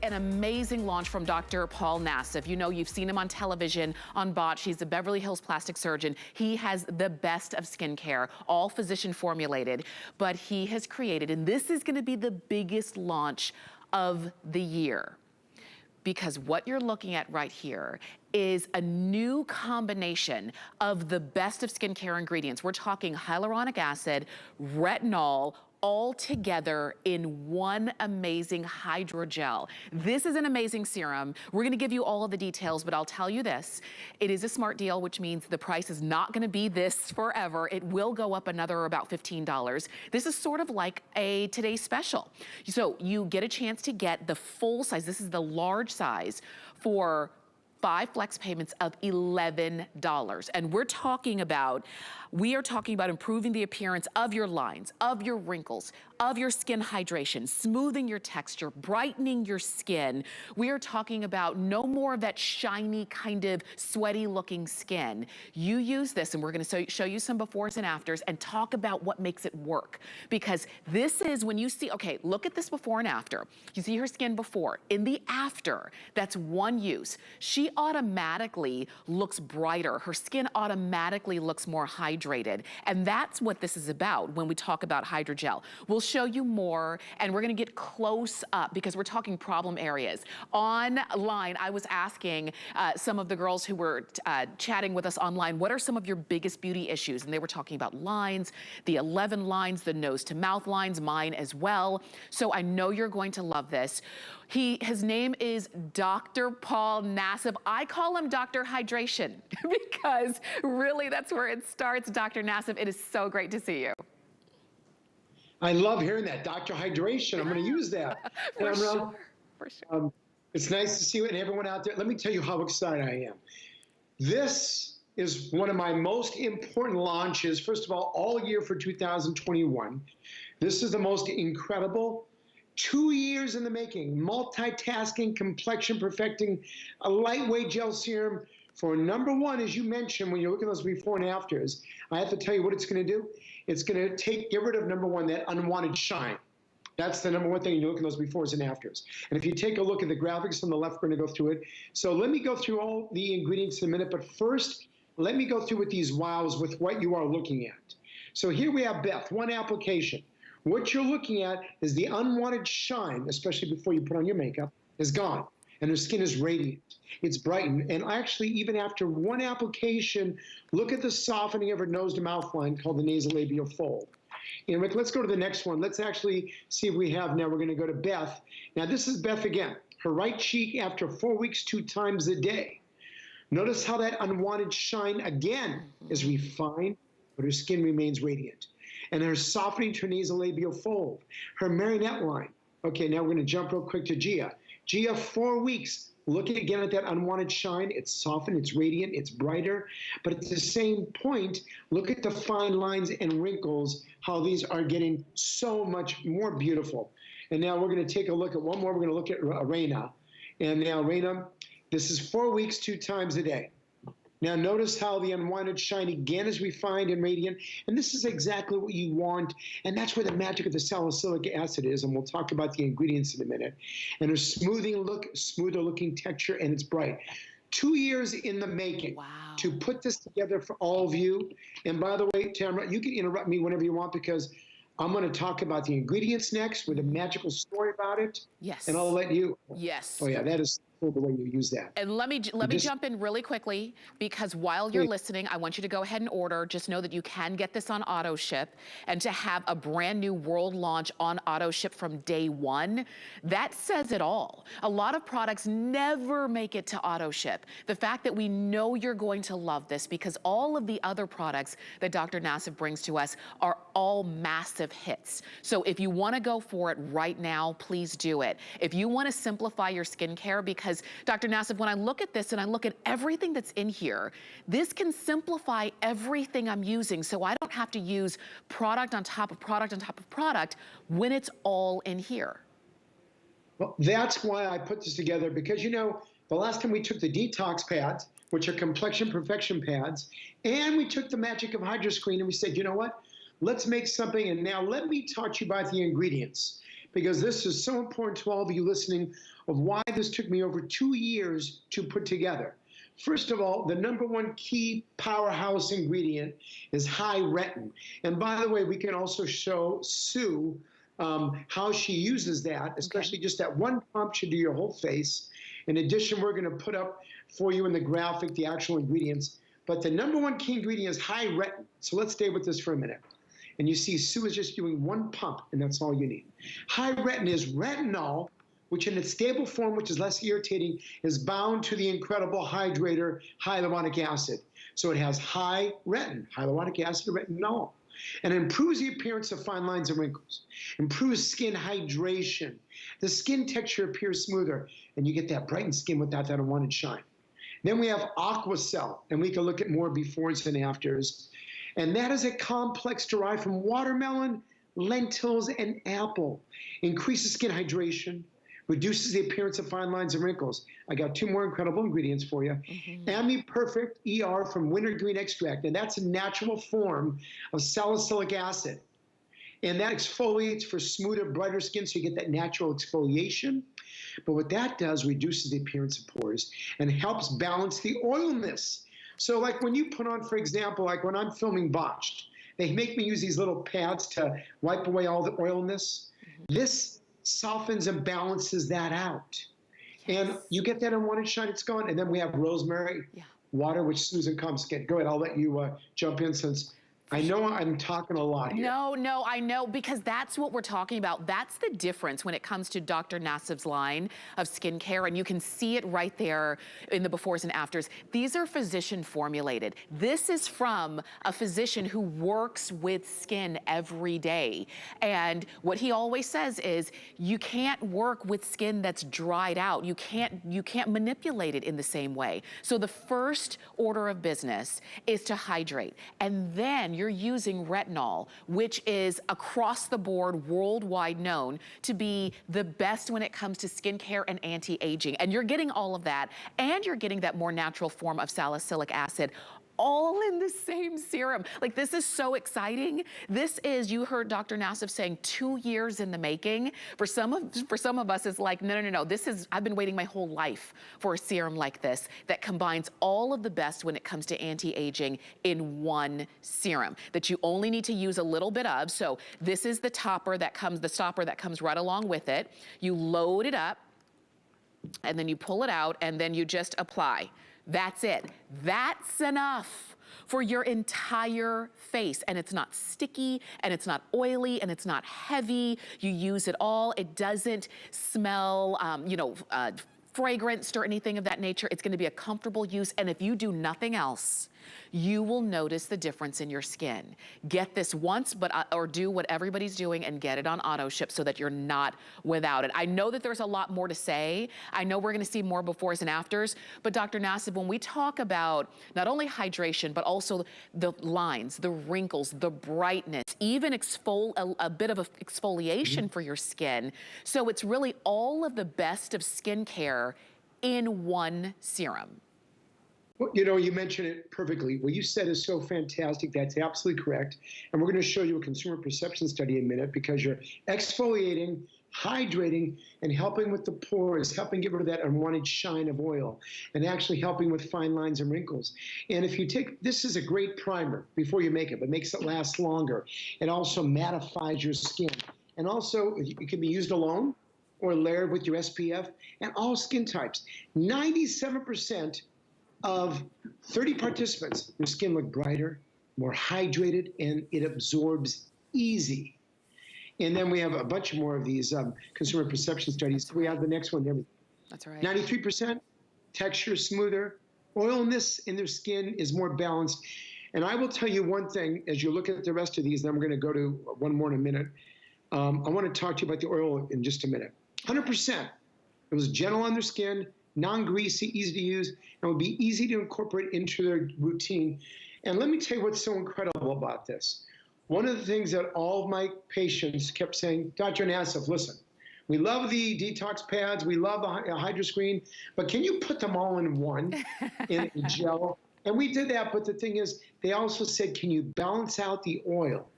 an amazing launch from Dr. Paul Nassif. You know, you've seen him on television, on Botch. He's a Beverly Hills plastic surgeon. He has the best of skincare, all physician formulated, but he has created, and this is gonna be the biggest launch of the year, because what you're looking at right here is a new combination of the best of skincare ingredients. We're talking hyaluronic acid, retinol, all together in one amazing hydrogel. This is an amazing serum. We're gonna give you all of the details, but I'll tell you this. It is a smart deal, which means the price is not gonna be this forever. It will go up another about $15. This is sort of like a today's special. So you get a chance to get the full size. This is the large size for 5 flex payments of $11. And we are talking about improving the appearance of your lines, of your wrinkles, of your skin hydration, smoothing your texture, brightening your skin. We are talking about no more of that shiny kind of sweaty looking skin. You use this, and we're gonna show you some befores and afters and talk about what makes it work. Because this is when you see, okay, look at this before and after. You see her skin before. In the after, that's one use. She automatically looks brighter. Her skin automatically looks more hydrated. And that's what this is about when we talk about hydrogel. We'll show you more, and we're gonna get close up because we're talking problem areas. Online, I was asking some of the girls who were chatting with us online, what are some of your biggest beauty issues? And they were talking about lines, the 11 lines, the nose to mouth lines, mine as well. So I know you're going to love this. His name is Dr. Paul Nassif. I call him Dr. Hydration because really that's where it starts. Dr. Nassif, it is so great to see you. I love hearing that, Dr. Hydration. I'm going to use that. For sure. It's nice to see you and everyone out there. Let me tell you how excited I am. This is one of my most important launches, first of all year for 2021. This is the most incredible 2 years in the making, multitasking, complexion perfecting, a lightweight gel serum for number one, as you mentioned, when you look at those before and afters. I have to tell you what it's going to do. It's going to get rid of, number one, that unwanted shine. That's the number one thing you look at those befores and afters. And if you take a look at the graphics on the left, we're going to go through it. So let me go through all the ingredients in a minute, but first, let me go through with these wows with what you are looking at. So here we have Beth, one application. What you're looking at is the unwanted shine, especially before you put on your makeup, is gone. And her skin is radiant. It's brightened. And actually, even after one application, look at the softening of her nose to mouth line called the nasolabial fold. And let's go to the next one. Let's actually see if we have, now we're going to go to Beth. Now, this is Beth again. Her right cheek after 4 weeks, 2 times a day. Notice how that unwanted shine again is refined, but her skin remains radiant. And her softening to her nasolabial fold. Her marionette line. Okay, now we're going to jump real quick to Gia. Gia, 4 weeks. Looking again at that unwanted shine. It's softened, it's radiant, it's brighter. But at the same point, look at the fine lines and wrinkles, how these are getting so much more beautiful. And now we're going to take a look at one more. We're going to look at Reina. And now, Reina, this is 4 weeks, 2 times a day. Now notice how the unwanted shine again is refined and radiant, and this is exactly what you want, and that's where the magic of the salicylic acid is, and we'll talk about the ingredients in a minute. And her smoothing look, smoother looking texture, and it's bright. 2 years in the making to put this together for all of you. And by the way, Tamara, you can interrupt me whenever you want because I'm going to talk about the ingredients next with a magical story about it. Yes. And I'll let you. Yes. Oh yeah, that is the way you use that. And let me jump in really quickly because while you're listening, I want you to go ahead and order. Just know that you can get this on auto ship, and to have a brand new world launch on auto ship from day one, that says it all. A lot of products never make it to auto ship. The fact that we know you're going to love this because all of the other products that Dr. Nassif brings to us are all massive hits. So if you want to go for it right now, please do it. If you want to simplify your skincare, because Dr. Nassif, when I look at this and I look at everything that's in here, this can simplify everything I'm using so I don't have to use product on top of product on top of product when it's all in here. Well, that's why I put this together, because you know, the last time we took the detox pads, which are complexion perfection pads, and we took the magic of HydroScreen and we said, you know what? Let's make something, and now let me talk to you about the ingredients. because this is so important to all of you listening of why this took me over 2 years to put together. First of all, the number one key powerhouse ingredient is HyRetin. And by the way, we can also show Sue how she uses that, especially just that one pump should do your whole face. In addition, we're going to put up for you in the graphic the actual ingredients. But the number one key ingredient is HyRetin. So let's stay with this for a minute. And you see Sue is just doing one pump, and that's all you need. HyRetin is retinol, which in its stable form, which is less irritating, is bound to the incredible hydrator hyaluronic acid. So it has HyRetin, hyaluronic acid, retinol, and improves the appearance of fine lines and wrinkles, improves skin hydration. The skin texture appears smoother, and you get that brightened skin without that unwanted shine. Then we have Aquacell, and we can look at more befores and afters. And that is a complex derived from watermelon, lentils, and apple. Increases skin hydration, reduces the appearance of fine lines and wrinkles. I got 2 more incredible ingredients for you. Ami Perfect ER from wintergreen extract, and that's a natural form of salicylic acid. And that exfoliates for smoother, brighter skin, so you get that natural exfoliation. But what that does, reduces the appearance of pores and helps balance the oiliness. So like when you put on, for example, like when I'm filming Botched, they make me use these little pads to wipe away all the oiliness. This softens and balances that out. And you get that unwanted shine, it's gone. And then we have rosemary, water, which Susan comes get. Go ahead, I'll let you jump in since I know I'm talking a lot here. No, I know, because that's what we're talking about. That's the difference when it comes to Dr. Nassif's line of skincare, and you can see it right there in the befores and afters. These are physician formulated. This is from a physician who works with skin every day. And what he always says is, you can't work with skin that's dried out. You can't manipulate it in the same way. So the first order of business is to hydrate, and then you're using retinol, which is across the board, worldwide known to be the best when it comes to skincare and anti-aging. And you're getting all of that, and you're getting that more natural form of salicylic acid, all in the same serum. Like, this is so exciting. This is, you heard Dr. Nassif saying, 2 years in the making. For some of us, it's like, no. This is, I've been waiting my whole life for a serum like this that combines all of the best when it comes to anti-aging in one serum that you only need to use a little bit of. So this is the topper that comes, the stopper that comes right along with it. You load it up, and then you pull it out, and then you just apply. That's it. That's enough for your entire face. And it's not sticky, and it's not oily, and it's not heavy. You use it all. It doesn't smell, fragranced or anything of that nature. It's gonna be a comfortable use. And if you do nothing else, you will notice the difference in your skin. Get this once, or do what everybody's doing and get it on auto ship so that you're not without it. I know that there's a lot more to say. I know we're gonna see more befores and afters, but Dr. Nassif, when we talk about not only hydration, but also the lines, the wrinkles, the brightness, even a bit of exfoliation for your skin. So it's really all of the best of skincare in one serum. Well, you mentioned it perfectly. What you said is so fantastic. That's absolutely correct. And we're going to show you a consumer perception study in a minute, because you're exfoliating, hydrating, and helping with the pores, helping get rid of that unwanted shine of oil, and actually helping with fine lines and wrinkles. And if you take, this is a great primer before you make it, but makes it last longer. It also mattifies your skin. And also, it can be used alone or layered with your SPF, and all skin types. 97% of 30 participants, their skin looked brighter, more hydrated, and it absorbs easy. And then we have a bunch more of these consumer perception studies. We have the next one. That's right. 93% texture smoother, oilness in their skin is more balanced. And I will tell you one thing, as you look at the rest of these, then we're going to go to one more in a minute. I want to talk to you about the oil in just a minute. 100%. It was gentle on their skin, non-greasy, easy to use, and would be easy to incorporate into their routine. And let me tell you what's so incredible about this. One of the things that all of my patients kept saying, Dr. Nassif, listen, we love the detox pads, we love the HydroScreen, but can you put them all in one, in a gel? And we did that, but the thing is, they also said, can you balance out the oil?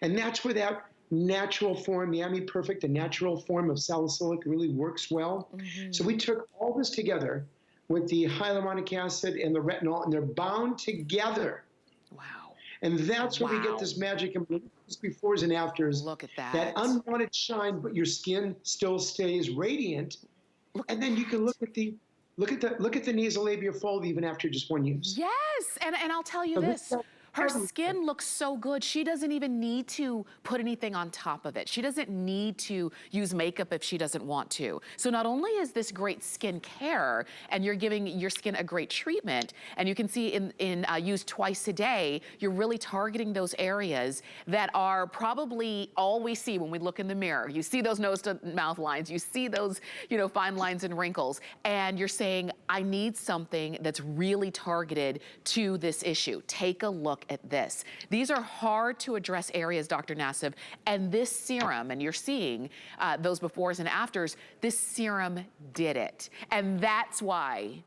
And that's where that natural form, the Ami Perfect, the natural form of salicylic really works well. So we took all this together with the hyaluronic acid and the retinol, and they're bound together. Wow. And that's where we get this magic and befores and afters. Look at that. That unwanted shine, but your skin still stays radiant. And then you can look at the nasolabial fold even after just one use. Yes, and I'll tell you this. Her skin looks so good. She doesn't even need to put anything on top of it. She doesn't need to use makeup if she doesn't want to. So not only is this great skin care and you're giving your skin a great treatment, and you can see in used twice a day, you're really targeting those areas that are probably all we see when we look in the mirror. You see those nose to mouth lines, you see those, you know, fine lines and wrinkles, and you're saying, I need something that's really targeted to this issue. Take a look at this. These are hard to address areas, Dr. Nassif, and this serum, and you're seeing those befores and afters, this serum did it. And that's why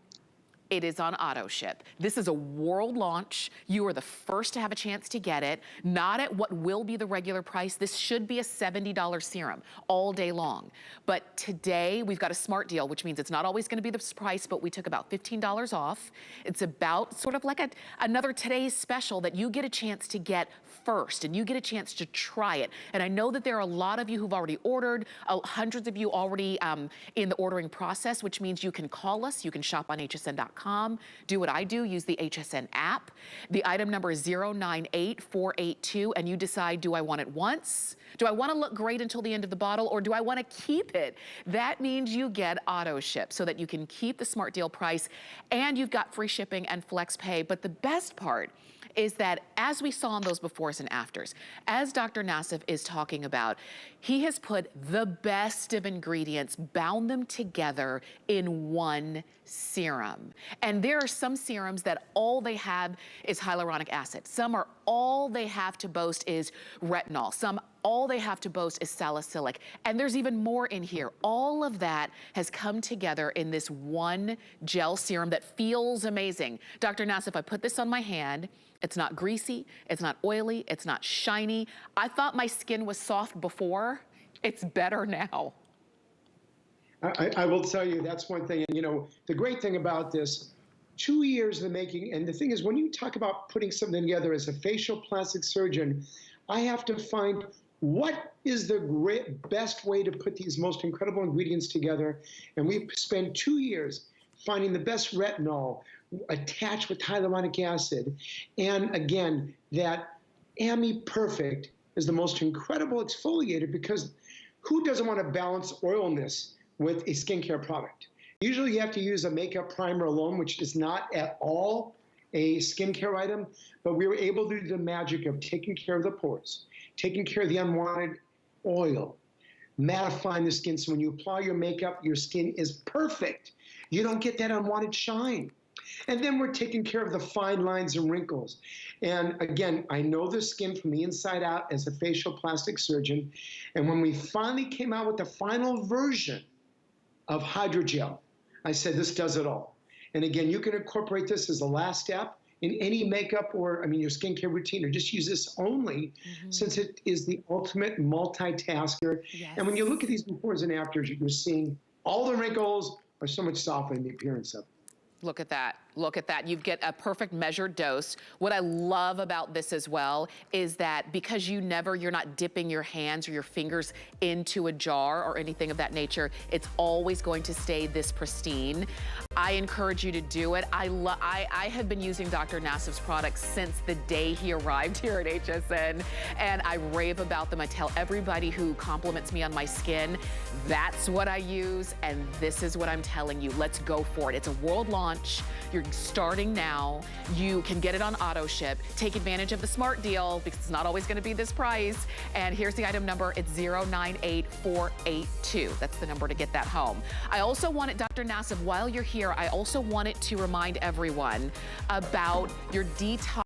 it is on auto ship. This is a world launch. You are the first to have a chance to get it, not at what will be the regular price. This should be a $70 serum all day long. But today we've got a smart deal, which means it's not always gonna be this price, but we took about $15 off. It's about sort of like another today's special that you get a chance to get first, and you get a chance to try it. And I know that there are a lot of you who've already ordered, hundreds of you already in the ordering process, which means you can call us, you can shop on hsn.com, do what I do, use the HSN app. The item number is 098482, and you decide, do I want it once? Do I want to look great until the end of the bottle, or do I want to keep it? That means you get auto ship so that you can keep the smart deal price, and you've got free shipping and flex pay. But the best part is that, as we saw in those befores and afters, as Dr. Nassif is talking about, he has put the best of ingredients, bound them together in one serum. And there are some serums that all they have is hyaluronic acid. Some are all they have to boast is retinol. Some all they have to boast is salicylic. And there's even more in here. All of that has come together in this one gel serum that feels amazing. Dr. Nassif, I put this on my hand. It's not greasy, it's not oily, it's not shiny. I thought my skin was soft before. It's better now. I will tell you, that's one thing. And you know, the great thing about this, 2 years in the making, and the thing is, when you talk about putting something together as a facial plastic surgeon, I have to find what is the best way to put these most incredible ingredients together. And we spent 2 years finding the best retinol attached with hyaluronic acid. And again, that Ami Perfect is the most incredible exfoliator, because who doesn't want to balance oilness with a skincare product? Usually you have to use a makeup primer alone, which is not at all a skincare item, but we were able to do the magic of taking care of the pores, taking care of the unwanted oil, mattifying the skin, so when you apply your makeup, your skin is perfect. You don't get that unwanted shine. And then we're taking care of the fine lines and wrinkles. And again, I know the skin from the inside out as a facial plastic surgeon. And when we finally came out with the final version of HydroGel, I said, this does it all. And again, you can incorporate this as the last step in any makeup or, your skincare routine, or just use this only, since it is the ultimate multitasker. Yes. And when you look at these befores and afters, you're seeing all the wrinkles are so much softer in the appearance of it. Look at that. Look at that. You get a perfect measured dose. What I love about this as well is that because you're not dipping your hands or your fingers into a jar or anything of that nature, it's always going to stay this pristine. I encourage you to do it. I have been using Dr. Nassif's products since the day he arrived here at HSN, and I rave about them. I tell everybody who compliments me on my skin, that's what I use, and this is what I'm telling you. Let's go for it. It's a world launch. You're starting now. You can get it on auto ship. Take advantage of the smart deal, because it's not always going to be this price. And here's the item number. It's 098482. That's the number to get that home. I also wanted, Dr. Nassif, while you're here, I also wanted to remind everyone about your detox